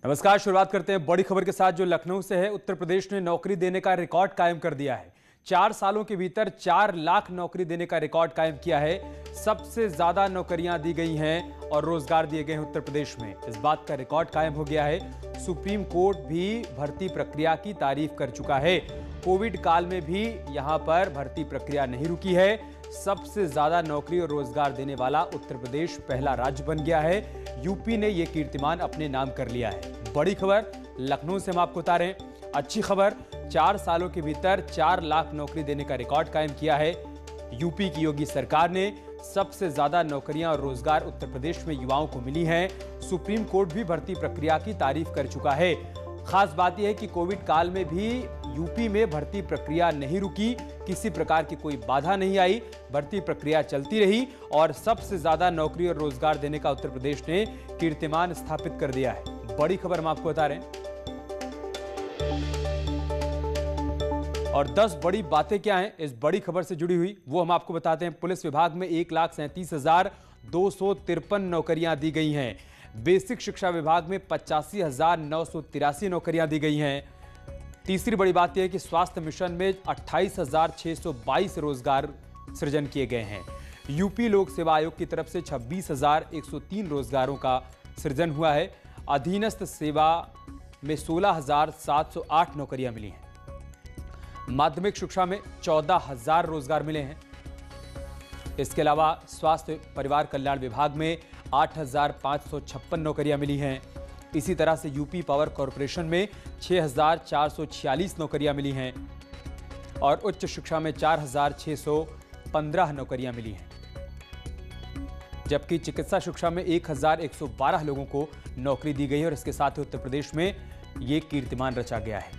नमस्कार। शुरुआत करते हैं बड़ी खबर के साथ जो लखनऊ से है। उत्तर प्रदेश ने नौकरी देने का रिकॉर्ड कायम कर दिया है। 4 सालों के भीतर 4 लाख नौकरी देने का रिकॉर्ड कायम किया है। सबसे ज्यादा नौकरियां दी गई हैं और रोजगार दिए गए हैं उत्तर प्रदेश में। इस बात का रिकॉर्ड कायम हो गया है। सुप्रीम कोर्ट भी भर्ती प्रक्रिया की तारीफ कर चुका है। कोविड काल में भी यहां पर भर्ती प्रक्रिया नहीं रुकी है। सबसे ज्यादा नौकरी और रोजगार देने वाला उत्तर प्रदेश पहला राज्य बन गया है। यूपी ने यह कीर्तिमान अपने नाम कर लिया है। बड़ी खबर लखनऊ से हम आपको बता रहे हैं। अच्छी खबर, 4 सालों के भीतर 4 लाख नौकरी देने का रिकॉर्ड कायम किया है यूपी की योगी सरकार ने। सबसे ज्यादा नौकरियां और रोजगार उत्तर प्रदेश में युवाओं को मिली हैं। सुप्रीम कोर्ट भी भर्ती प्रक्रिया की तारीफ कर चुका है। खास बात यह है कि कोविड काल में भी यूपी में भर्ती प्रक्रिया नहीं रुकी, किसी प्रकार की कोई बाधा नहीं आई, भर्ती प्रक्रिया चलती रही और सबसे ज्यादा नौकरी और रोजगार देने का उत्तर प्रदेश ने कीर्तिमान स्थापित कर दिया है। बड़ी खबर हम आपको बता रहे हैं। और 10 बड़ी बातें क्या हैं इस बड़ी खबर से जुड़ी हुई, वो हम आपको बताते हैं। पुलिस विभाग में 1,37,253 नौकरियां दी गई हैं। बेसिक शिक्षा विभाग में 85,983 नौकरियां दी गई हैं। तीसरी बड़ी बात यह है कि स्वास्थ्य मिशन में 28,622 रोजगार सृजन किए गए हैं। यूपी लोक सेवा आयोग की तरफ से 26,103 रोजगारों का सृजन हुआ है। अधीनस्थ सेवा में 16,708 नौकरियां मिली हैं। माध्यमिक शिक्षा में 14,000 रोजगार मिले हैं। इसके अलावा स्वास्थ्य परिवार कल्याण विभाग में 8,556 नौकरियां मिली हैं। इसी तरह से यूपी पावर कॉरपोरेशन में 6,446 नौकरियां मिली हैं और उच्च शिक्षा में 4,615 नौकरियां मिली हैं। जबकि चिकित्सा शिक्षा में 1,112 लोगों को नौकरी दी गई है और इसके साथ ही उत्तर प्रदेश में ये कीर्तिमान रचा गया है।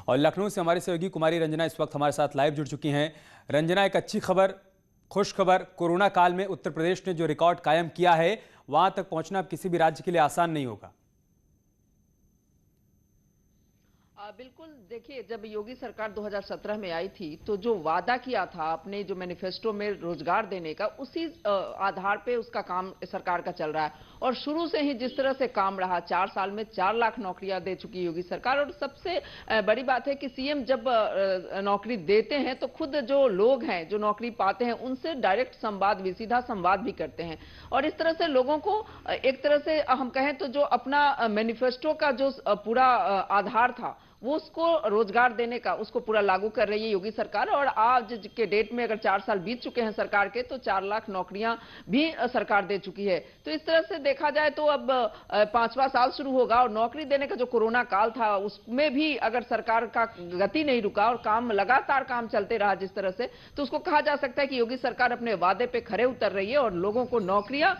और लखनऊ से हमारी सहयोगी कुमारी रंजना इस वक्त हमारे साथ लाइव जुड़ चुकी हैं। रंजना, एक अच्छी खबर, खुश खबर, कोरोना काल में उत्तर प्रदेश ने जो रिकॉर्ड कायम किया है वहां तक पहुंचना अब किसी भी राज्य के लिए आसान नहीं होगा। बिल्कुल, देखिए, जब योगी सरकार 2017 में आई थी तो जो वादा किया था अपने जो मैनिफेस्टो में रोजगार देने का, उसी आधार पे उसका काम सरकार का चल रहा है। और शुरू से ही जिस तरह से काम रहा, 4 साल में 4 लाख नौकरियां दे चुकी योगी सरकार। और सबसे बड़ी बात है कि सीएम जब नौकरी देते हैं तो खुद जो लोग हैं जो नौकरी पाते हैं उनसे डायरेक्ट संवाद भी, सीधा संवाद भी करते हैं। और इस तरह से लोगों को एक तरह से हम कहें तो जो अपना मैनिफेस्टो का जो पूरा आधार था वो उसको रोजगार देने का उसको पूरा लागू कर रही है योगी सरकार। और आज के डेट में अगर 4 साल बीत चुके हैं सरकार के, तो 4 लाख नौकरियां भी सरकार दे चुकी है। तो इस तरह से देखा जाए तो अब 5वां साल शुरू होगा और नौकरी देने का जो कोरोना काल था उसमें भी अगर सरकार का गति नहीं रुका और काम लगातार काम चलते रहा जिस तरह से, तो उसको कहा जा सकता है कि योगी सरकार अपने वादे पे खरे उतर रही है और लोगों को नौकरियां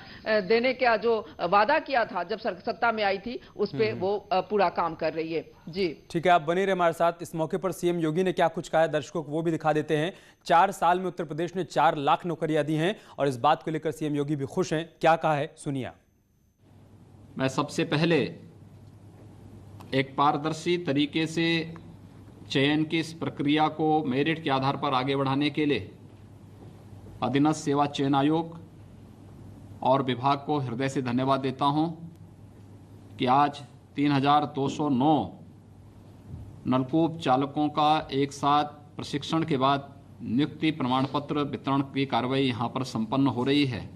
देने का जो वादा किया था जब सत्ता में आई थी उस पर वो पूरा काम कर रही है। जी ठीक है, आप बने रहे हमारे साथ। इस मौके पर सीएम योगी ने क्या कुछ कहा है दर्शकों को वो भी दिखा देते हैं। 4 साल में उत्तर प्रदेश ने 4 लाख नौकरियां दी हैं और इस बात को लेकर सीएम योगी भी खुश हैं। क्या कहा है, सुनिए। मैं सबसे पहले एक पारदर्शी तरीके से चयन की इस प्रक्रिया को मेरिट के आधार पर आगे बढ़ाने के लिए अधीनस्थ सेवा चयन आयोग और विभाग को हृदय से धन्यवाद देता हूं कि आज 3,209 नलकूप चालकों का एक साथ प्रशिक्षण के बाद नियुक्ति प्रमाण पत्र वितरण की कार्रवाई यहां पर संपन्न हो रही है।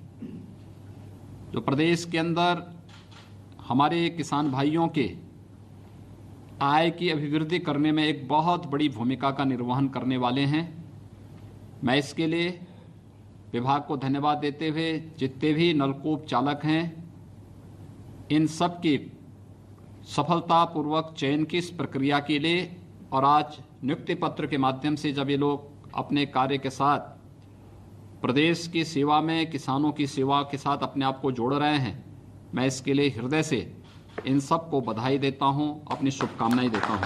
जो प्रदेश के अंदर हमारे किसान भाइयों के आय की अभिवृद्धि करने में एक बहुत बड़ी भूमिका का निर्वहन करने वाले हैं। मैं इसके लिए विभाग को धन्यवाद देते हुए जितने भी नलकूप चालक हैं इन सब की सफलतापूर्वक चयन की इस प्रक्रिया के लिए और आज नियुक्ति पत्र के माध्यम से जब ये लोग अपने कार्य के साथ प्रदेश की सेवा में किसानों की सेवा के साथ अपने आप को जोड़ रहे हैं, मैं इसके लिए हृदय से इन सब को बधाई देता हूं, अपनी शुभकामनाएं देता हूं।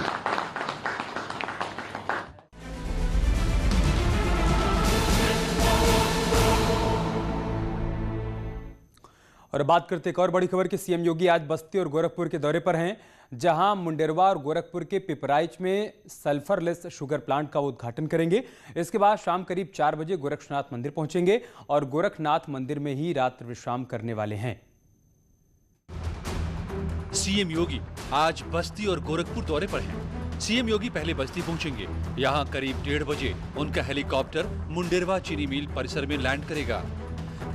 और बात करते एक और बड़ी खबर की। सीएम योगी आज बस्ती और गोरखपुर के दौरे पर हैं, जहां मुंडेरवा और गोरखपुर के पिपराइच में सल्फरलेस शुगर प्लांट का उद्घाटन करेंगे। इसके बाद शाम करीब 4 बजे गोरक्षनाथ मंदिर पहुंचेंगे और गोरखनाथ मंदिर में ही रात्रि विश्राम करने वाले हैं। सीएम योगी आज बस्ती और गोरखपुर दौरे पर हैं। सीएम योगी पहले बस्ती पहुंचेंगे। यहां करीब 1:30 बजे उनका हेलीकॉप्टर मुंडेरवा चीनी मिल परिसर में लैंड करेगा।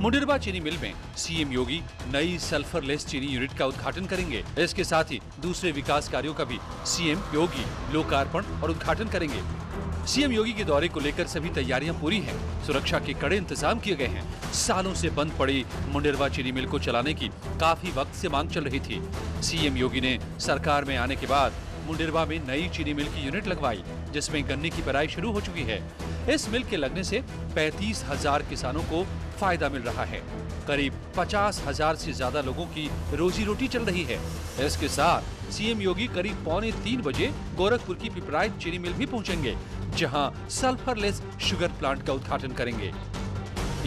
मुंडेरवा चीनी मिल में सीएम योगी नई सल्फरलेस चीनी यूनिट का उद्घाटन करेंगे। इसके साथ ही दूसरे विकास कार्यों का भी सीएम योगी लोकार्पण और उद्घाटन करेंगे। सीएम योगी के दौरे को लेकर सभी तैयारियां पूरी हैं। सुरक्षा के कड़े इंतजाम किए गए हैं। सालों से बंद पड़ी मुंडेरवा चीनी मिल को चलाने की काफी वक्त से मांग चल रही थी। सीएम योगी ने सरकार में आने के बाद मुंडेरवा में नई चीनी मिल की यूनिट लगवाई, जिसमें गन्ने की पेराई शुरू हो चुकी है। इस मिल के लगने से 35,000 किसानों को फायदा मिल रहा है। करीब 50,000 से ज्यादा लोगों की रोजी रोटी चल रही है। इसके साथ सीएम योगी करीब 2:45 बजे गोरखपुर की पिपराइच चीनी मिल भी पहुंचेंगे, जहां सल्फरलेस शुगर प्लांट का उद्घाटन करेंगे।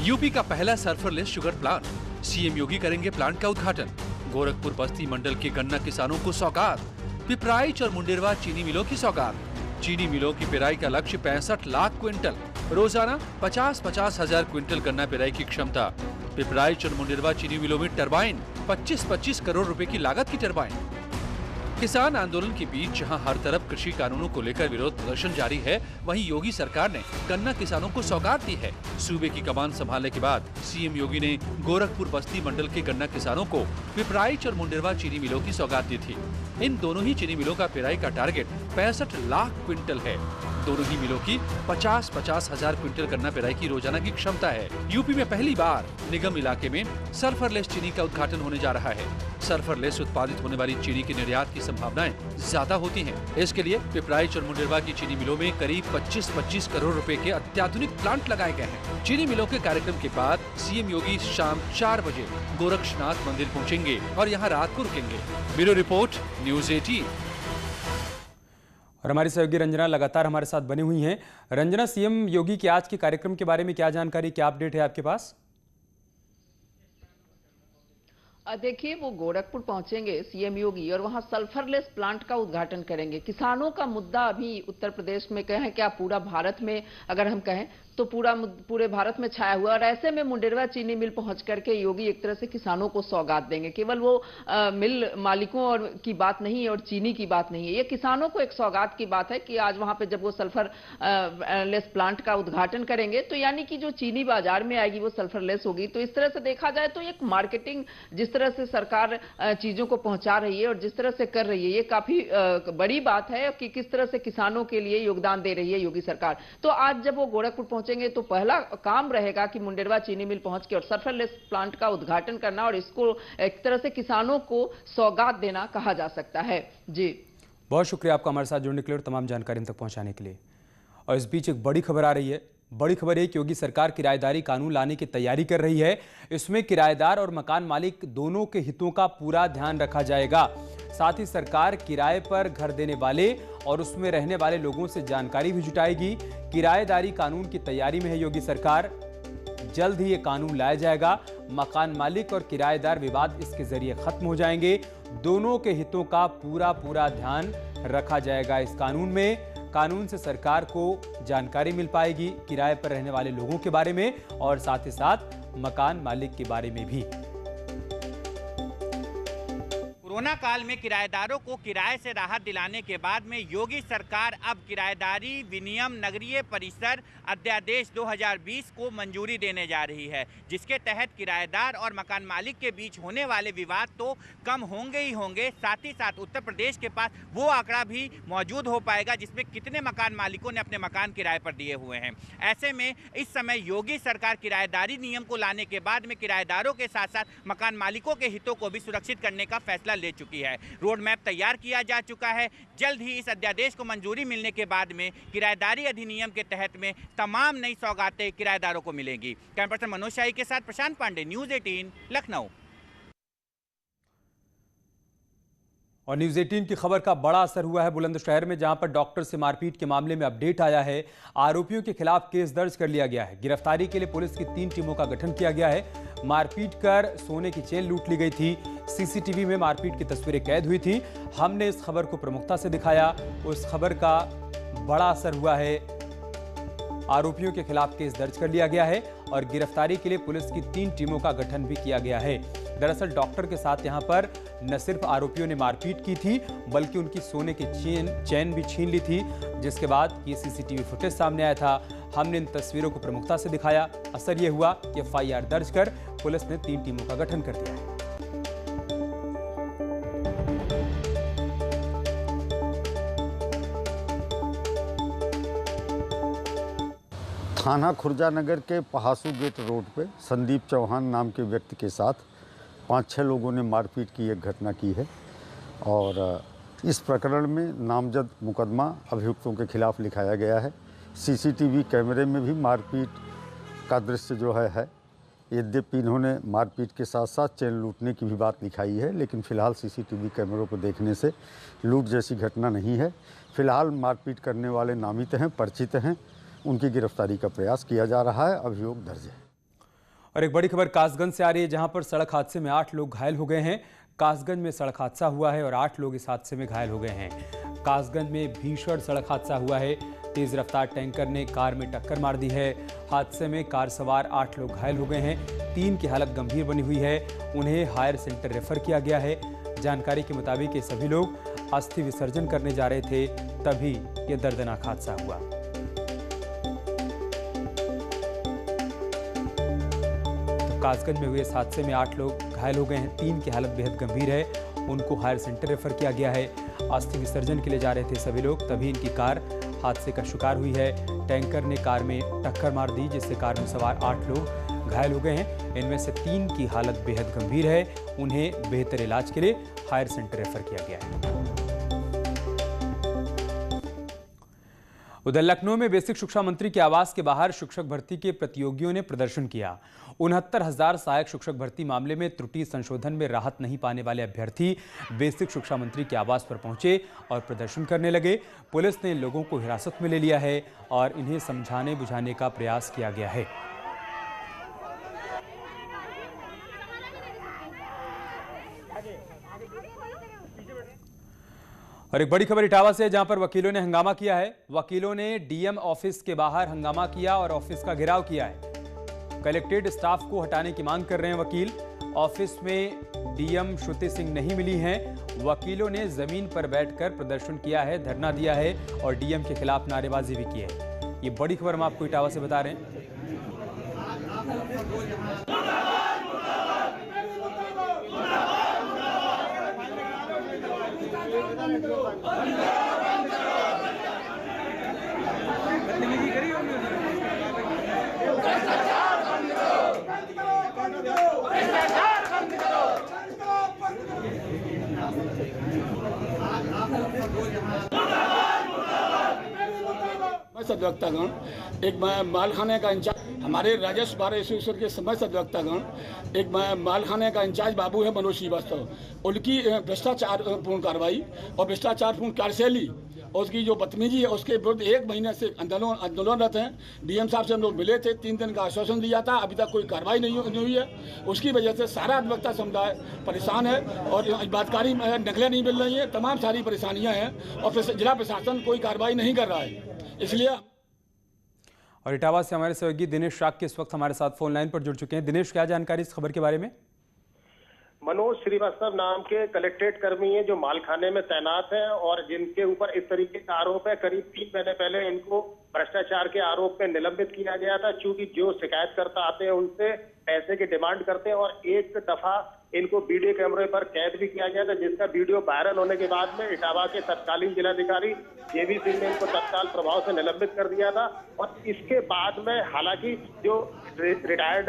यूपी का पहला सल्फरलेस शुगर प्लांट। सीएम योगी करेंगे प्लांट का उद्घाटन। गोरखपुर बस्ती मंडल के गन्ना किसानों को सौगात, पिपराइच और मुंडेरवा चीनी मिलों की सौगात। चीनी मिलों की पेराई का लक्ष्य 65 लाख क्विंटल, रोजाना 50-50 हजार क्विंटल गन्ना पेराई की क्षमता। पिपराइच और मुंडेरवा चीनी मिलों में टरबाइन 25-25 करोड़ रुपए की लागत की टरबाइन। किसान आंदोलन के बीच जहां हर तरफ कृषि कानूनों को लेकर विरोध प्रदर्शन जारी है, वहीं योगी सरकार ने गन्ना किसानों को सौगात दी है। सूबे की कमान संभालने के बाद सीएम योगी ने गोरखपुर बस्ती मंडल के गन्ना किसानों को पिपराइच और मुंडेरवा चीनी मिलों की सौगात दी थी। इन दोनों ही चीनी मिलों का पेराई का टारगेट 65 लाख क्विंटल है। दोनों ही मिलों की 50-50 हजार क्विंटल गन्ना पेराई की रोजाना की क्षमता है। यूपी में पहली बार निगम इलाके में सल्फरलेस चीनी का उद्घाटन होने जा रहा है। सल्फरलेस उत्पादित होने वाली चीनी के निर्यात की संभावनाएं ज्यादा होती हैं। इसके लिए पिपराइच और मुंडेरवा की चीनी मिलों में करीब 25-25 करोड़ रुपए के अत्याधुनिक प्लांट लगाए गए हैं। चीनी मिलों के कार्यक्रम के बाद सीएम योगी शाम 4 बजे गोरक्षनाथ मंदिर पहुंचेंगे और यहाँ रात को रुकेंगे। Bureau report, news 18। और हमारी सहयोगी रंजना लगातार हमारे साथ बनी हुई हैं। रंजना, सीएम योगी के आज के कार्यक्रम के बारे में क्या जानकारी, क्या अपडेट है आपके पास? देखिए, वो गोरखपुर पहुंचेंगे सीएम योगी और वहां सल्फरलेस प्लांट का उद्घाटन करेंगे। किसानों का मुद्दा अभी उत्तर प्रदेश में कहें क्या पूरा भारत में अगर हम कहें तो पूरे भारत में छाया हुआ, और ऐसे में मुंडेरवा चीनी मिल पहुंच करके योगी एक तरह से किसानों को सौगात देंगे। केवल वो मिल मालिकों और की बात नहीं है और चीनी की बात नहीं है, ये किसानों को एक सौगात की बात है कि आज वहां पे जब वो सल्फर लेस प्लांट का उद्घाटन करेंगे तो यानी कि जो चीनी बाजार में आएगी वो सल्फरलेस होगी। तो इस तरह से देखा जाए तो एक मार्केटिंग जिस तरह से सरकार चीजों को पहुंचा रही है और जिस तरह से कर रही है, ये काफी बड़ी बात है कि किस तरह से किसानों के लिए योगदान दे रही है योगी सरकार। तो आज जब वो गोरखपुर पहुंचेंगे तो पहला काम रहेगा कि मुंडेरवा चीनी मिल पहुंच के और सल्फरलेस प्लांट का उद्घाटन करना और इसको एक तरह से किसानों को सौगात देना कहा जा सकता है। जी, बहुत शुक्रिया आपका हमारे साथ जुड़ने के लिए और तमाम जानकारी हम तक पहुंचाने के लिए। और इस बीच एक बड़ी खबर आ रही है। बड़ी खबर है कि योगी सरकार किराएदारी कानून लाने की तैयारी कर रही है। इसमें किराएदार और मकान मालिक दोनों के हितों का पूरा ध्यान रखा जाएगा। साथ ही सरकार किराए पर घर देने वाले और उसमें रहने वाले लोगों से जानकारी भी जुटाएगी। किराएदारी कानून की तैयारी में है योगी सरकार। जल्द ही ये कानून लाया जाएगा। मकान मालिक और किराएदार विवाद इसके जरिए खत्म हो जाएंगे। दोनों के हितों का पूरा ध्यान रखा जाएगा इस कानून में। कानून से सरकार को जानकारी मिल पाएगी किराए पर रहने वाले लोगों के बारे में और साथ ही साथ मकान मालिक के बारे में भी। कोरोना काल में किराएदारों को किराए से राहत दिलाने के बाद में योगी सरकार अब किराएदारी विनियम नगरीय परिसर अध्यादेश 2020 को मंजूरी देने जा रही है, जिसके तहत किराएदार और मकान मालिक के बीच होने वाले विवाद तो कम होंगे ही होंगे, साथ ही साथ उत्तर प्रदेश के पास वो आंकड़ा भी मौजूद हो पाएगा जिसमें कितने मकान मालिकों ने अपने मकान किराए पर दिए हुए हैं। ऐसे में इस समय योगी सरकार किराएदारी नियम को लाने के बाद में किराएदारों के साथ साथ मकान मालिकों के हितों को भी सुरक्षित करने का फैसला ले चुकी है। रोड मैप तैयार किया जा चुका है। जल्द ही इस अध्यादेश को मंजूरी मिलने के बाद में किराएदारी अधिनियम के तहत में तमाम नई सौगातें किराएदारों को मिलेंगी। कैमरा पर्सन मनोज शाही के साथ प्रशांत पांडे, न्यूज़ 18 लखनऊ। और न्यूज़ 18 की खबर का बड़ा असर हुआ है बुलंदशहर में, जहां पर डॉक्टर से मारपीट के मामले में अपडेट आया है। आरोपियों के खिलाफ केस दर्ज कर लिया गया है। गिरफ्तारी के लिए पुलिस की 3 टीमों का गठन किया गया है। मारपीट कर सोने की चेन लूट ली गई थी। सीसीटीवी में मारपीट की तस्वीरें कैद हुई थी। हमने इस खबर को प्रमुखता से दिखाया। उस खबर का बड़ा असर हुआ है। आरोपियों के खिलाफ केस दर्ज कर लिया गया है और गिरफ्तारी के लिए पुलिस की 3 टीमों का गठन भी किया गया है। दरअसल डॉक्टर के साथ यहां पर न सिर्फ आरोपियों ने मारपीट की थी, बल्कि उनकी सोने की चेन भी छीन ली थी, जिसके बाद ये सीसीटीवी फुटेज सामने आया था। हमने इन तस्वीरों को प्रमुखता से दिखाया। असर ये हुआ कि FIR दर्ज कर पुलिस ने 3 टीमों का गठन कर दिया है। थाना खुर्जानगर के पहासू गेट रोड पे संदीप चौहान नाम के व्यक्ति के साथ 5-6 लोगों ने मारपीट की एक घटना की है और इस प्रकरण में नामजद मुकदमा अभियुक्तों के खिलाफ लिखाया गया है। सीसीटीवी कैमरे में भी मारपीट का दृश्य जो है। यद्यपि इन्होंने मारपीट के साथ साथ चेन लूटने की भी बात लिखाई है, लेकिन फिलहाल सीसीटीवी कैमरों को देखने से लूट जैसी घटना नहीं है। फिलहाल मारपीट करने वाले नामित हैं, परिचित हैं। उनकी गिरफ्तारी का प्रयास किया जा रहा है। अभियोग दर्ज है। और एक बड़ी खबर कासगंज से आ रही है, जहां पर सड़क हादसे में 8 लोग घायल हो गए हैं। कासगंज में सड़क हादसा हुआ है और 8 लोग इस हादसे में घायल हो गए हैं। कासगंज में भीषण सड़क हादसा हुआ है। तेज रफ्तार टैंकर ने कार में टक्कर मार दी है। हादसे में कार सवार 8 लोग घायल हो गए हैं। 3 की हालत गंभीर बनी हुई है। उन्हें हायर सेंटर रेफर किया गया है। जानकारी के मुताबिक ये सभी लोग अस्थि विसर्जन करने जा रहे थे, तभी ये दर्दनाक हादसा हुआ। कासगंज में हुए इस हादसे में 8 लोग घायल हो गए हैं। 3 की हालत बेहद गंभीर है। उनको हायर सेंटर रेफर किया गया है। अस्थि विसर्जन के लिए जा रहे थे सभी लोग, तभी इनकी कार हादसे का शिकार हुई है। टैंकर ने कार में टक्कर मार दी, जिससे कार में सवार 8 लोग घायल हो गए हैं। इनमें से 3 की हालत बेहद गंभीर है। उन्हें बेहतर इलाज के लिए हायर सेंटर रेफर किया गया है। उधर लखनऊ में बेसिक शिक्षा मंत्री के आवास के बाहर शिक्षक भर्ती के प्रतियोगियों ने प्रदर्शन किया। 69,000 सहायक शिक्षक भर्ती मामले में त्रुटि संशोधन में राहत नहीं पाने वाले अभ्यर्थी बेसिक शिक्षा मंत्री के आवास पर पहुंचे और प्रदर्शन करने लगे। पुलिस ने लोगों को हिरासत में ले लिया है और इन्हें समझाने बुझाने का प्रयास किया गया है। और एक बड़ी खबर इटावा से है, जहां पर वकीलों ने हंगामा किया है। वकीलों ने डीएम ऑफिस के बाहर हंगामा किया और ऑफिस का घेराव किया है। कलेक्टेड स्टाफ को हटाने की मांग कर रहे हैं वकील। ऑफिस में डीएम श्रुति सिंह नहीं मिली हैं। वकीलों ने जमीन पर बैठकर प्रदर्शन किया है, धरना दिया है और डीएम के खिलाफ नारेबाजी भी की है। ये बड़ी खबर हम आपको इटावा से बता रहे हैं। सदवक्तागण, एक मालखाने का इंचार्ज हमारे राजस्व बार एसोसिएशन के समय सदवक्तागण, एक मालखाने का इंचार्ज बाबू है मनोज श्रीवास्तव, उनकी भ्रष्टाचार पूर्ण कार्रवाई और भ्रष्टाचार पूर्ण कार्यशैली और उसकी जो बदतमीजी है उसके विरुद्ध 1 महीने से आंदोलनरत हैं। डीएम साहब से हम लोग मिले थे, 3 दिन का आश्वासन दिया था, अभी तक कोई कार्रवाई नहीं हुई है। उसकी वजह से सारा अधिवक्ता समुदाय परेशान है और बातकारी नकलें नहीं मिल रही हैं, तमाम सारी परेशानियां हैं और जिला प्रशासन कोई कार्रवाई नहीं कर रहा है। इसलिए और इटावा से हमारे सहयोगी दिनेश शाक्य इस वक्त हमारे साथ फोन लाइन पर जुड़ चुके हैं। दिनेश, क्या जानकारी इस खबर के बारे में? मनोज श्रीवास्तव नाम के कलेक्ट्रेट कर्मी हैं जो मालखाने में तैनात हैं और जिनके ऊपर इस तरीके का आरोप है। करीब 3 महीने पहले इनको भ्रष्टाचार के आरोप में निलंबित किया गया था, क्योंकि जो शिकायतकर्ता आते हैं उनसे पैसे की डिमांड करते हैं और एक दफा इनको वीडियो कैमरे पर कैद भी किया गया था, जिसका वीडियो वायरल होने के बाद में इटावा के तत्कालीन जिलाधिकारी जेबी सिंह ने इनको तत्काल प्रभाव से निलंबित कर दिया था। और इसके बाद में हालांकि जो रिटायर्ड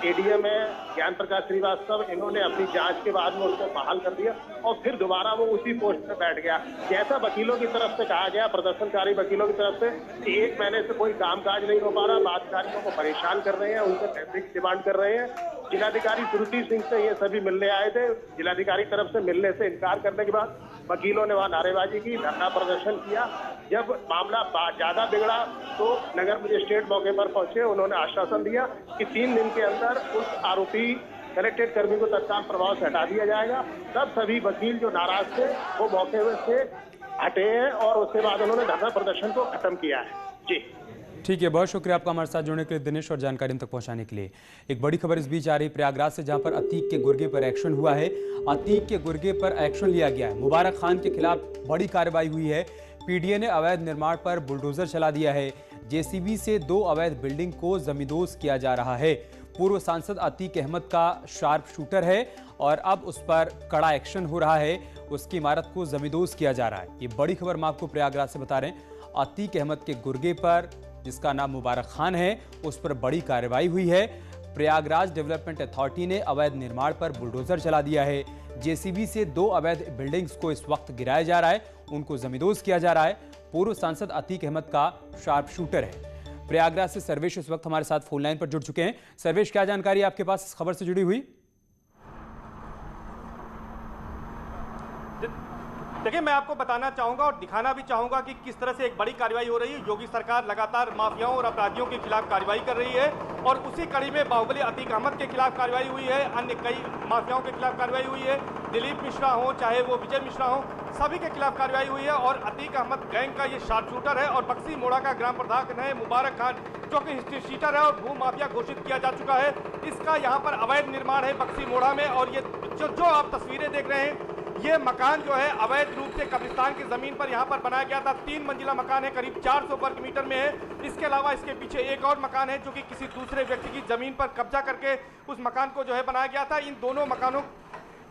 एडीएम है ज्ञान प्रकाश श्रीवास्तव, इन्होंने अपनी जांच के बाद में उसको बहाल कर दिया और फिर दोबारा वो उसी पोस्ट पे बैठ गया। जैसा वकीलों की तरफ से कहा गया, प्रदर्शनकारी वकीलों की तरफ से, कि 1 महीने से कोई कामकाज नहीं हो पा रहा, बातकारियों को परेशान कर रहे हैं, उनसे पैसे की डिमांड कर रहे हैं। जिलाधिकारी श्रुति सिंह से ये सभी मिलने आए थे। जिलाधिकारी तरफ से मिलने से इनकार करने के बाद वकीलों ने वहां नारेबाजी की, धरना प्रदर्शन किया। जब मामला ज्यादा बिगड़ा तो नगर मजिस्ट्रेट मौके पर पहुंचे। उन्होंने आश्वासन दिया कि 3 दिन के अंदर उस आरोपी कलेक्ट्रेट कर्मी को तत्काल प्रभाव से हटा दिया जाएगा। तब सभी वकील जो नाराज थे वो मौके से हटे हैं और उसके बाद उन्होंने धरना प्रदर्शन को खत्म किया है। जी ठीक है, बहुत शुक्रिया आपका हमारे साथ जुड़ने के लिए दिनेश और जानकारी हम तक पहुंचाने के लिए। एक बड़ी खबर इस बीच आ रही प्रयागराज से, जहां पर अतीक के गुर्गे पर एक्शन हुआ है। अतीक के गुर्गे पर एक्शन लिया गया है। मुबारक खान के खिलाफ बड़ी कार्रवाई हुई है। पीडीए ने अवैध निर्माण पर बुलडोजर चला दिया है। जेसीबी से 2 अवैध बिल्डिंग को जमींदोज किया जा रहा है। पूर्व सांसद अतीक अहमद का शार्प शूटर है और अब उस पर कड़ा एक्शन हो रहा है। उसकी इमारत को जमींदोज किया जा रहा है। ये बड़ी खबर हम आपको प्रयागराज से बता रहे हैं। अतीक अहमद के गुर्गे पर, जिसका नाम मुबारक खान है, उस पर बड़ी कार्रवाई हुई है। प्रयागराज डेवलपमेंट अथॉरिटी ने अवैध निर्माण पर बुलडोजर चला दिया है। जेसीबी से 2 अवैध बिल्डिंग्स को इस वक्त गिराया जा रहा है, उनको जमींदोज किया जा रहा है। पूर्व सांसद अतीक अहमद का शार्प शूटर है। प्रयागराज से सर्वेश इस वक्त हमारे साथ फोन लाइन पर जुड़ चुके हैं। सर्वेश, क्या जानकारी आपके पास इस खबर से जुड़ी हुई? देखिए, मैं आपको बताना चाहूंगा और दिखाना भी चाहूंगा कि किस तरह से एक बड़ी कार्रवाई हो रही है। योगी सरकार लगातार माफियाओं और अपराधियों के खिलाफ कार्रवाई कर रही है और उसी कड़ी में बाहुबली अतीक अहमद के खिलाफ कार्रवाई हुई है। अन्य कई माफियाओं के खिलाफ कार्रवाई हुई है। दिलीप मिश्रा हो, चाहे वो विजय मिश्रा हो, सभी के खिलाफ कार्रवाई हुई है। और अतीक अहमद गैंग का ये शार्प शूटर है और बक्सी मोड़ा का ग्राम प्रधान है मुबारक खान, जो कि हिस्ट्री शीटर है और भू माफिया घोषित किया जा चुका है। इसका यहाँ पर अवैध निर्माण है बक्सी मोड़ा में। और ये जो आप तस्वीरें देख रहे हैं, ये मकान जो है अवैध रूप से कब्रिस्तान की जमीन पर यहाँ पर बनाया गया था। 3 मंजिला मकान है, करीब 400 वर्ग मीटर में है। इसके अलावा इसके पीछे एक और मकान है जो कि किसी दूसरे व्यक्ति की जमीन पर कब्जा करके उस मकान को जो है बनाया गया था। इन दोनों मकानों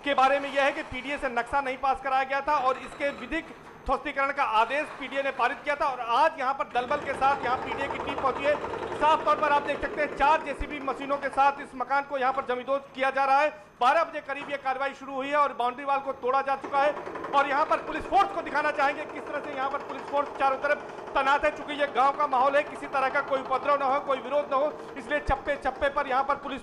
के बारे में यह है कि पीडीए से नक्शा नहीं पास कराया गया था और इसके विधिक ध्वस्तीकरण का आदेश पीडीए ने पारित किया था। और आज यहाँ पर दलबल के साथ यहाँ पीडीए की टीम पहुंची है। साफ तौर पर आप देख सकते हैं 4 जेसीबी मशीनों के साथ इस मकान को यहाँ पर जमींदोज किया जा रहा है। 12 बजे करीब ये कार्रवाई शुरू हुई है और बाउंड्री वाल को तोड़ा जा चुका है। और यहाँ पर पुलिस फोर्स को दिखाना चाहेंगे किस तरह से यहाँ पर पुलिस फोर्स चारों तरफ तैनात है। चूंकि ये गाँव का माहौल है, किसी तरह का कोई उपद्रव न हो, कोई विरोध न हो, इसलिए चप्पे चप्पे पर यहाँ पर पुलिस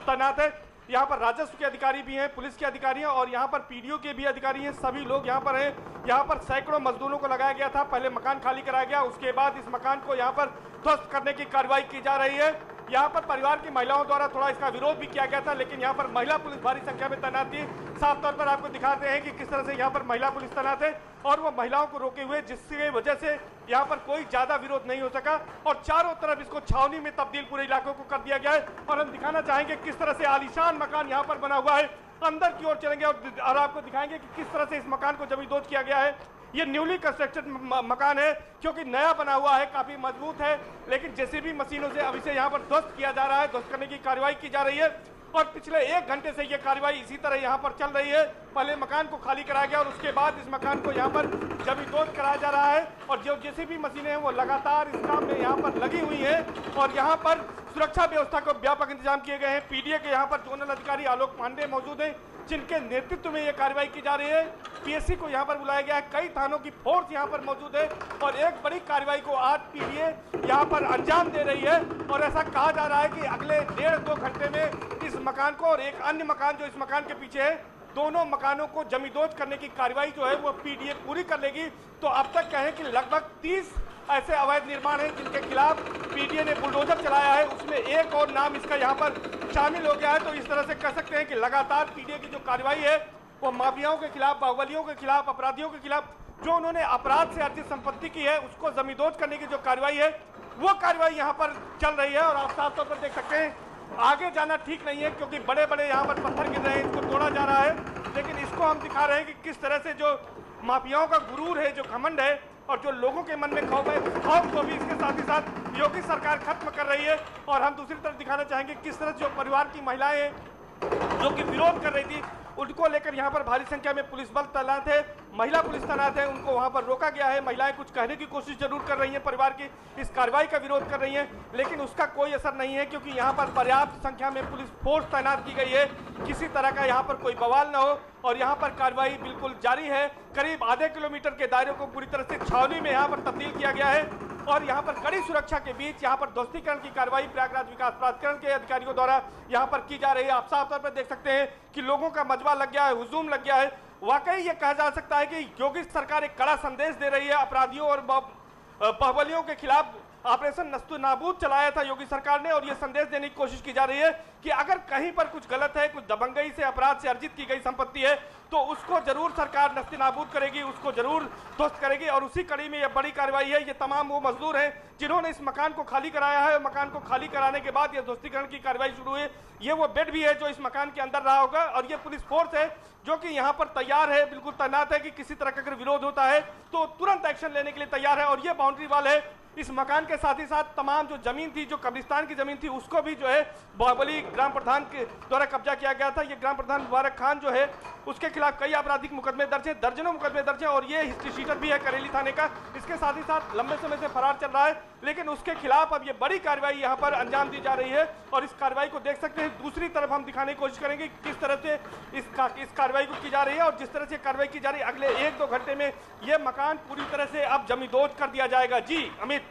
तैनात है। यहाँ पर राजस्व के अधिकारी भी हैं, पुलिस के अधिकारी हैं और यहाँ पर पीडीओ के भी अधिकारी हैं। सभी लोग यहाँ पर हैं। यहाँ पर सैकड़ों मजदूरों को लगाया गया था। पहले मकान खाली कराया गया, उसके बाद इस मकान को यहाँ पर ध्वस्त करने की कार्रवाई की जा रही है। यहाँ पर परिवार की महिलाओं द्वारा थोड़ा इसका विरोध भी किया गया था, लेकिन यहाँ पर महिला पुलिस भारी संख्या में तैनात थी। साफ तौर पर आपको दिखाते हैं कि किस तरह से यहाँ पर महिला पुलिस तैनात है और वो महिलाओं को रोके हुए, जिसकी वजह से यहाँ पर कोई ज्यादा विरोध नहीं हो सका और चारों तरफ इसको छावनी में तब्दील पूरे इलाकों को कर दिया गया है। और हम दिखाना चाहेंगे किस तरह से आलीशान मकान यहाँ पर बना हुआ है। अंदर की ओर चलेंगे और आपको दिखाएंगे कि किस तरह से इस मकान को जमींदोज किया गया है। ये न्यूली कंस्ट्रक्टेड मकान है, क्योंकि नया बना हुआ है, काफी मजबूत है, लेकिन जेसीबी मशीनों से अब इसे यहाँ पर ध्वस्त किया जा रहा है। ध्वस्त करने की कार्रवाई की जा रही है और पिछले 1 घंटे से ये कार्रवाई इसी तरह यहाँ पर चल रही है। पहले मकान को खाली कराया गया और उसके बाद इस मकान को यहाँ पर जमींदोज कराया जा रहा है। और जो जेसीबी मशीनें हैं वो लगातार इस काम में यहाँ पर लगी हुई हैं और यहाँ पर सुरक्षा व्यवस्था को व्यापक इंतजाम किए गए हैं। पीडीए के यहाँ पर जोनल अधिकारी आलोक पांडे मौजूद हैं, जिनके नेतृत्व में यह कार्रवाई की जा रही है। पीएससी को यहाँ पर बुलाया गया है, कई थानों की फोर्स यहाँ पर मौजूद है और एक बड़ी कार्रवाई को आज पीडीए यहाँ पर अंजाम दे रही है। और ऐसा कहा जा रहा है कि अगले 1.5-2 घंटे में इस मकान को और एक अन्य मकान जो इस मकान के पीछे है, दोनों मकानों को जमींदोज करने की कार्रवाई जो है वो पीडीए पूरी कर लेगी। तो अब तक कहें कि लगभग 30 ऐसे अवैध निर्माण हैं जिनके खिलाफ पीडीए ने बुलडोजर चलाया है। उसमें एक और नाम इसका यहाँ पर शामिल हो गया है। तो इस तरह से कह सकते हैं कि लगातार पीडीए की जो कार्रवाई है वो माफियाओं के खिलाफ, बाहुबलियों के खिलाफ, अपराधियों के खिलाफ, जो उन्होंने अपराध से अर्जित संपत्ति की है उसको जमींदोज करने की जो कार्रवाई है वो कार्रवाई यहाँ पर चल रही है। और आप साफ तौर पर देख सकते हैं आगे जाना ठीक नहीं है, क्योंकि बड़े बड़े यहाँ पर पत्थर गिर रहे हैं, इसको तोड़ा जा रहा है। लेकिन इसको हम दिखा रहे हैं कि किस तरह से जो माफियाओं का गुरूर है, जो घमंड है और जो लोगों के मन में खौफ है, उस खौफ को भी इसके साथ ही साथ योगी सरकार खत्म कर रही है। और हम दूसरी तरफ दिखाना चाहेंगे किस तरह जो परिवार की महिलाएं हैं जो कि विरोध कर रही थी, उनको लेकर यहाँ पर भारी संख्या में पुलिस बल तैनात है, महिला पुलिस तैनात है, उनको वहाँ पर रोका गया है। महिलाएं कुछ कहने की कोशिश जरूर कर रही हैं, परिवार की इस कार्रवाई का विरोध कर रही हैं, लेकिन उसका कोई असर नहीं है, क्योंकि यहाँ पर पर्याप्त संख्या में पुलिस फोर्स तैनात की गई है। किसी तरह का यहाँ पर कोई बवाल न हो और यहाँ पर कार्रवाई बिल्कुल जारी है। करीब आधे किलोमीटर के दायरे को पूरी तरह से छावनी में यहाँ पर तब्दील किया गया है और यहाँ पर कड़ी सुरक्षा के बीच यहाँ पर ध्वस्तीकरण की कार्रवाई प्रयागराज विकास प्राधिकरण के अधिकारियों द्वारा यहाँ पर की जा रही है। आप साफ तौर पर देख सकते हैं कि लोगों का मजबा लग गया है, हुजूम लग गया है वाकई ये कहा जा सकता है कि योगी सरकार एक कड़ा संदेश दे रही है। अपराधियों और बाहुबलियों के खिलाफ ऑपरेशन नस्तुनाबूद चलाया था योगी सरकार ने, और ये संदेश देने की कोशिश की जा रही है कि अगर कहीं पर कुछ गलत है, कुछ दबंगई से, अपराध से अर्जित की गई संपत्ति है, तो उसको जरूर सरकार नस्तुनाबूद करेगी, उसको जरूर ध्वस्त करेगी। और उसी कड़ी में यह बड़ी कार्रवाई है। ये तमाम वो मजदूर हैं जिन्होंने इस मकान को खाली कराया है, मकान को खाली कराने के बाद यह ध्वस्तीकरण की कार्रवाई शुरू हुई। ये वो बेड भी है जो इस मकान के अंदर रहा होगा, और ये पुलिस फोर्स है जो कि यहाँ पर तैयार है, बिल्कुल तैनात है कि किसी तरह का अगर विरोध होता है तो तुरंत एक्शन लेने के लिए तैयार है। और ये बाउंड्री वाल है इस मकान के, साथ ही साथ तमाम जो जमीन थी, जो कब्रिस्तान की जमीन थी, उसको भी जो है बाहुबली ग्राम प्रधान के द्वारा कब्जा किया गया था। ये ग्राम प्रधान मुबारक खान जो है उसके खिलाफ कई आपराधिक मुकदमे दर्ज हैं, दर्जनों मुकदमे दर्ज हैं, और ये हिस्ट्री शीटर भी है करेली थाने का। इसके साथ ही साथ लंबे समय से फरार चल रहा है, लेकिन उसके खिलाफ अब ये बड़ी कार्रवाई यहाँ पर अंजाम दी जा रही है। और इस कार्रवाई को देख सकते हैं, दूसरी तरफ हम दिखाने की कोशिश करेंगे किस तरह से इस कार्रवाई को की जा रही है, और जिस तरह से कार्रवाई की जा रही है अगले 1-2 घंटे में ये मकान पूरी तरह से अब जमींदोज कर दिया जाएगा। जी अमित।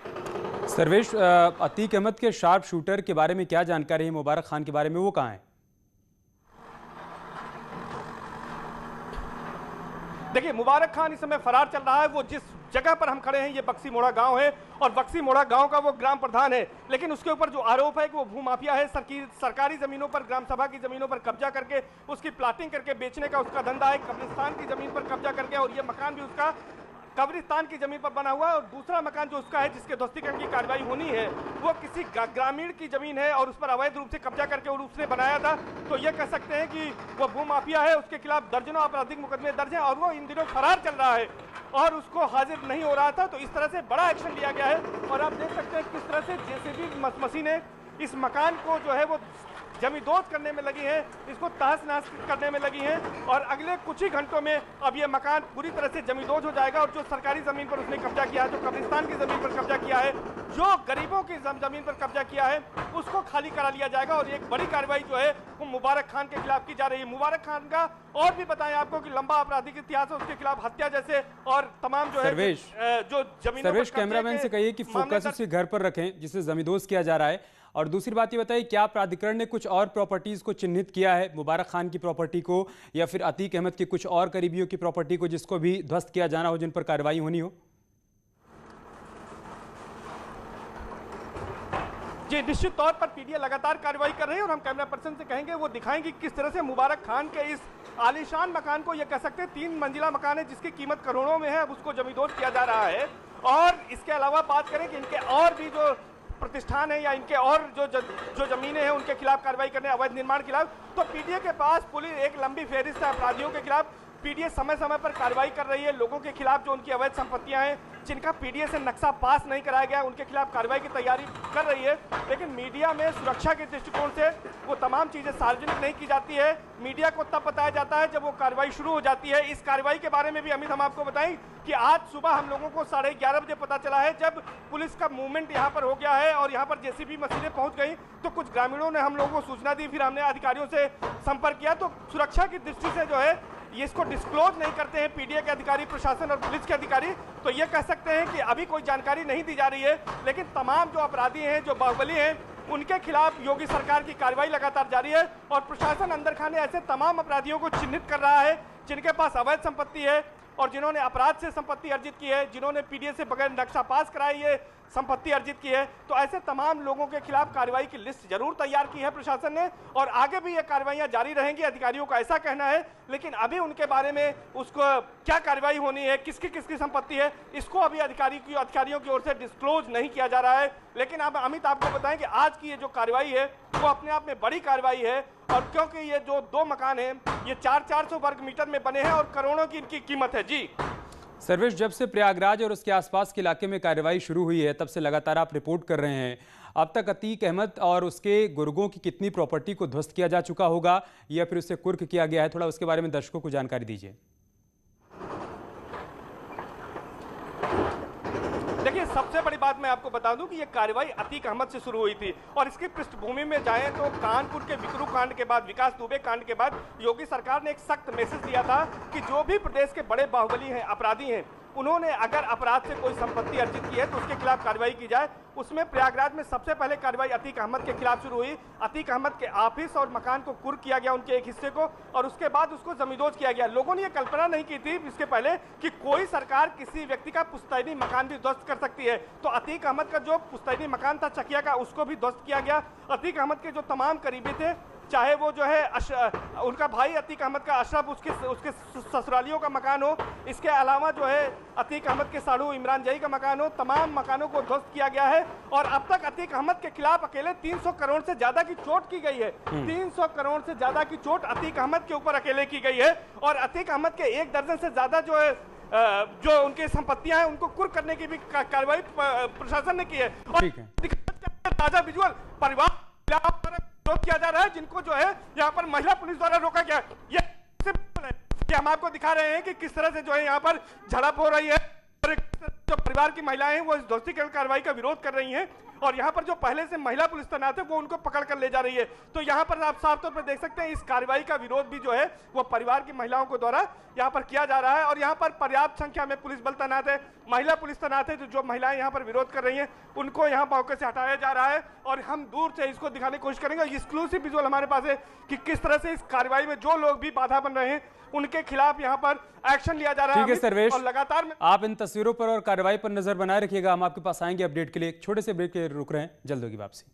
सर्वेश, अतीक अहमद के शार्प शूटर के बारे में क्या जानकारी है? मुबारक खान के बारे में, वो कहाँ है? देखिए, मुबारक खान इस समय फरार चल रहा है। वो जिस जगह पर हम खड़े हैं ये बक्सी मोड़ा गांव है, और बक्सी मोड़ा गांव का वो ग्राम प्रधान है, लेकिन उसके ऊपर जो आरोप है कि वो भूमाफिया है, सरकारी जमीनों पर, ग्राम सभा की जमीनों पर कब्जा करके उसकी प्लाटिंग करके बेचने का उसका धंधा है, कब्रिस्तान की जमीन पर कब्जा करके, और ये मकान भी उसका कब्रिस्तान की जमीन पर बना हुआ है। और दूसरा मकान जो उसका है जिसके ध्वस्तीकरण की कार्रवाई होनी है वो किसी ग्रामीण की जमीन है, और उस पर अवैध रूप से कब्जा करके और उसने बनाया था। तो ये कह सकते हैं कि वो भूमाफिया है, उसके खिलाफ दर्जनों आपराधिक मुकदमे दर्ज हैं, और वो इन दिनों फरार चल रहा है और उसको हाजिर नहीं हो रहा था। तो इस तरह से बड़ा एक्शन लिया गया है, और आप देख सकते हैं किस तरह से जेसीबी मशीनें इस मकान को जो है वो जमींदोज करने में लगी है, इसको तहस नहस करने में लगी हैं, और अगले कुछ ही घंटों में अब ये मकान पूरी तरह से जमींदोज हो जाएगा। और जो सरकारी जमीन पर उसने कब्जा किया है, जो कब्रिस्तान की जमीन पर कब्जा किया है, जो गरीबों की जमीन पर कब्जा किया है, उसको खाली करा लिया जाएगा। और एक बड़ी कार्रवाई जो है वो मुबारक खान के खिलाफ की जा रही है। मुबारक खान का और भी बताएं आपको कि लंबा आपराधिक इतिहास है, उसके खिलाफ हत्या जैसे और तमाम जो है जो जमीन। सर्वेश, कैमरामैन से कहिए कि फोकस उसी घर पर रखें जिसे जमींदोज किया जा रहा है। और दूसरी बात ये बताइए, क्या प्राधिकरण ने कुछ और प्रॉपर्टीज को चिन्हित किया है, मुबारक खान की प्रॉपर्टी को या फिर अतीक अहमद की कुछ और करीबियों की प्रॉपर्टी को, जिसको भी ध्वस्त किया जाना हो, जिन पर कार्रवाई होनी हो? जी, निश्चित तौर पर पीडीए लगातार कार्रवाई कर रही है, और हम कैमरा पर्सन से कहेंगे वो दिखाएंगे किस तरह से मुबारक खान के इस आलीशान मकान को, ये कह सकते हैं 3 मंजिला मकान है जिसकी कीमत करोड़ों में है, अब उसको जमींदोज किया जा रहा है। और इसके अलावा बात करें कि इनके और भी जो प्रतिष्ठान है या इनके और जो जमीनें हैं उनके खिलाफ कार्रवाई करने, अवैध निर्माण के खिलाफ, तो पीडीए के पास पुलिस एक लंबी फेहरिस्त है अपराधियों के खिलाफ। पीडीए समय समय पर कार्रवाई कर रही है, लोगों के खिलाफ जो उनकी अवैध संपत्तियां हैं, जिनका पीडीए से नक्शा पास नहीं कराया गया, उनके खिलाफ कार्रवाई की तैयारी कर रही है। लेकिन मीडिया में सुरक्षा के दृष्टिकोण से वो तमाम चीजें सार्वजनिक नहीं की जाती है, मीडिया को तब बताया जाता है जब वो कार्रवाई शुरू हो जाती है। इस कार्रवाई के बारे में भी अमित हम आपको बताएं कि आज सुबह हम लोगों को 11:30 बजे पता चला है, जब पुलिस का मूवमेंट यहाँ पर हो गया है और यहाँ पर जेसीबी मशीनें पहुंच गई, तो कुछ ग्रामीणों ने हम लोगों को सूचना दी, फिर हमने अधिकारियों से संपर्क किया। तो सुरक्षा की दृष्टि से जो है ये इसको डिस्क्लोज नहीं करते हैं पीडीए के अधिकारी, प्रशासन और पुलिस के अधिकारी, तो ये कह सकते हैं कि अभी कोई जानकारी नहीं दी जा रही है। लेकिन तमाम जो अपराधी हैं, जो बाहुबली हैं, उनके खिलाफ योगी सरकार की कार्रवाई लगातार जारी है, और प्रशासन अंदर खाने ऐसे तमाम अपराधियों को चिन्हित कर रहा है जिनके पास अवैध संपत्ति है और जिन्होंने अपराध से संपत्ति अर्जित की है, जिन्होंने पीडीए से बगैर नक्शा पास कराई है संपत्ति अर्जित की है। तो ऐसे तमाम लोगों के खिलाफ कार्रवाई की लिस्ट जरूर तैयार की है प्रशासन ने, और आगे भी ये कार्रवाइयां जारी रहेंगी, अधिकारियों का ऐसा कहना है। लेकिन अभी उनके बारे में उसको क्या कार्रवाई होनी है, किसकी किसकी संपत्ति है, इसको अभी अधिकारियों की ओर से डिस्क्लोज नहीं किया जा रहा है। लेकिन अब अमित आपको बताएं कि आज की ये जो कार्रवाई है वो अपने आप में बड़ी कार्रवाई है, और क्योंकि ये जो 2 मकान हैं ये 400 वर्ग मीटर में बने हैं और करोड़ों की इनकी कीमत है। जी सर्वेश, जब से प्रयागराज और उसके आसपास के इलाके में कार्रवाई शुरू हुई है तब से लगातार आप रिपोर्ट कर रहे हैं, अब तक अतीक अहमद और उसके गुर्गों की कितनी प्रॉपर्टी को ध्वस्त किया जा चुका होगा या फिर उसे कुर्क किया गया है? थोड़ा उसके बारे में दर्शकों को जानकारी दीजिए। देखिए, सबसे बड़ी बात मैं आपको बता दूं कि ये कार्रवाई अतीक अहमद से शुरू हुई थी, और इसकी पृष्ठभूमि में जाएं तो कानपुर के विकरू कांड के बाद, विकास दुबे कांड के बाद योगी सरकार ने एक सख्त मैसेज दिया था कि जो भी प्रदेश के बड़े बाहुबली हैं, अपराधी हैं, उन्होंने अगर अपराध से कोई संपत्ति अर्जित की है तो उसके खिलाफ कार्रवाई की जाए। उसमें प्रयागराज में सबसे पहले कार्रवाई अतीक अहमद के खिलाफ शुरू हुई। अतीक अहमद के ऑफिस और मकान को कुर्क किया गया, उनके एक हिस्से को, और उसके बाद उसको जमींदोज किया गया। लोगों ने यह कल्पना नहीं की थी इसके पहले कि कोई सरकार किसी व्यक्ति का पुश्तैनी मकान भी ध्वस्त कर सकती है। तो अतीक अहमद का जो पुश्तैनी मकान था चकिया का, उसको भी ध्वस्त किया गया। अतीक अहमद के जो तमाम करीबी थे, चाहे वो जो है उनका भाई अतीक अहमद का अशरफ, उसके ससुरालियों का मकान हो, इसके अलावा जो है अतीक अहमद के साड़ू इमरान जई का मकान हो, तमाम मकानों को ध्वस्त किया गया है। और अब तक अतीक अहमद के खिलाफ अकेले 300 करोड़ से ज्यादा की चोट की गई है। 300 करोड़ से ज्यादा की चोट अतीक अहमद के ऊपर अकेले की गई है। और अतीक अहमद के 1 दर्जन से ज्यादा जो है जो उनकी संपत्तियां हैं उनको कुर्क करने की भी कार्रवाई प्रशासन ने की है। और ताजा विजुअल परिवार विरोध किया जा रहा है, जिनको जो है यहाँ पर महिला पुलिस द्वारा रोका गया। ये हम आपको दिखा रहे हैं कि किस तरह से जो है यहाँ पर झड़प हो रही है। जो परिवार की महिलाएं हैं वो इस ध्वस्तीकरण कार्रवाई का विरोध कर रही हैं, और यहाँ पर जो पहले से महिला पुलिस तैनात है वो उनको पकड़ कर ले जा रही है। तो यहाँ पर आप साफ तौर पर देख सकते हैं इस कार्रवाई का विरोध भी जो है वो परिवार की महिलाओं को द्वारा यहाँ पर किया जा रहा है। और यहाँ पर पर्याप्त संख्या में पुलिस बल तैनात है, महिला पुलिस तैनात है। जो महिलाएं यहाँ पर विरोध कर रही हैं उनको यहाँ मौके से हटाया जा रहा है। और हम दूर से इसको दिखाने की कोशिश करेंगे। एक्सक्लूसिव विजुअल हमारे पास है कि किस तरह से इस कार्रवाई में जो लोग भी बाधा बन रहे हैं उनके खिलाफ यहाँ पर एक्शन लिया जा रहा है। ठीक है सर्वेश, और लगातार आप इन तस्वीरों पर और कार्रवाई पर नजर बनाए रखिएगा। हम आपके पास आएंगे अपडेट के लिए। एक छोटे से ब्रेक के रुक रहे हैं, जल्द होगी वापसी।